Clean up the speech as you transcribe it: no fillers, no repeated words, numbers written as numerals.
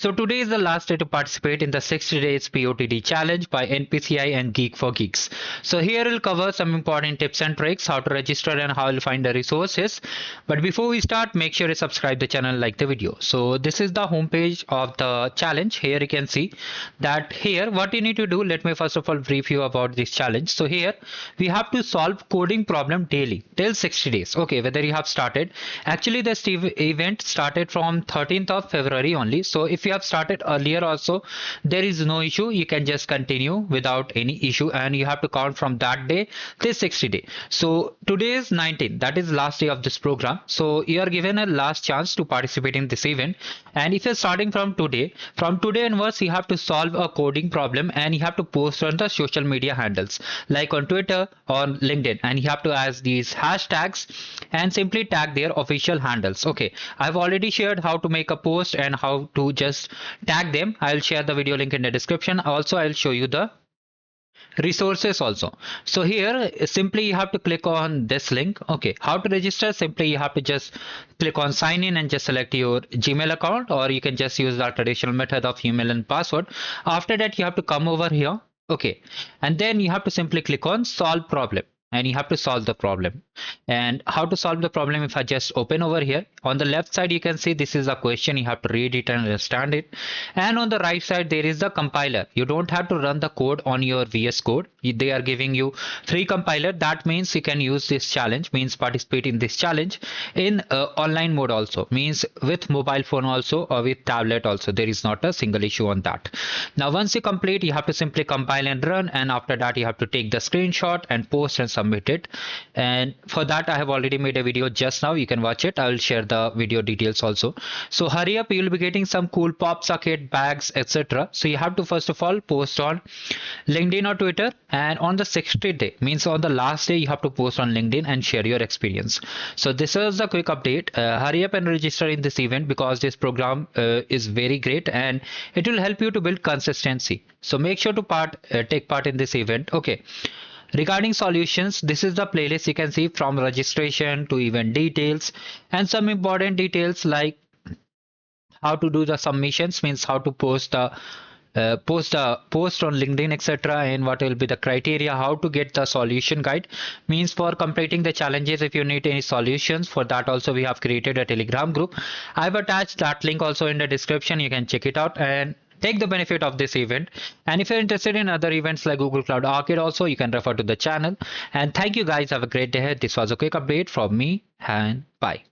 So today is the last day to participate in the 60 days POTD challenge by NPCI and Geek4Geeks. So here we'll cover some important tips and tricks, how to register and how you'll find the resources. But before we start, make sure you subscribe the channel, like the video. So this is the homepage of the challenge. Here you can see that here what you need to do. Let me first of all brief you about this challenge. So here we have to solve coding problem daily till 60 days. Okay, whether you have started. Actually this event started from 13th of February only. So if you have started earlier also, there is no issue. You can just continue without any issue, and you have to count from that day till 60 day. So today is 19, that is last day of this program. So you are given a last chance to participate in this event. And if you're starting from today onwards, you have to solve a coding problem and you have to post on the social media handles like on Twitter or LinkedIn, and you have to ask these hashtags and simply tag their official handles. Okay, I've already shared how to make a post and how to just tag them. I'll share the video link in the description. Also, I'll show you the resources also. So here simply you have to click on this link. Okay, how to register? Simply you have to just click on sign in and just select your Gmail account, or you can just use the traditional method of email and password. After that you have to come over here. Okay, and then you have to simply click on solve problem, and you have to solve the problem. And how to solve the problem, if I just open over here, on the left side you can see this is a question. You have to read it and understand it, and on the right side there is the compiler. You don't have to run the code on your VS Code. They are giving you free compiler. That means you can use this challenge, means participate in this challenge in online mode also, means with mobile phone also or with tablet also. There is not a single issue on that. Now once you complete, you have to simply compile and run, and after that you have to take the screenshot and post and submit it. And for that I have already made a video just now. You can watch it. I will share the video details also. So hurry up, you will be getting some cool pop socket bags, etc. So you have to first of all post on LinkedIn or Twitter, and on the 60th day, means on the last day, you have to post on LinkedIn and share your experience. So this is a quick update. Hurry up and register in this event, because this program is very great and it will help you to build consistency. So make sure to take part in this event. Okay. Regarding solutions, this is the playlist. You can see from registration to event details and some important details like how to do the submissions, means how to post a post on LinkedIn, etc., and what will be the criteria, how to get the solution guide, means for completing the challenges. If you need any solutions, for that also we have created a Telegram group. I've attached that link also in the description. You can check it out and take the benefit of this event. And if you're interested in other events like Google Cloud Arcade also, you can refer to the channel. And thank you guys. Have a great day ahead. This was a quick update from me, and bye.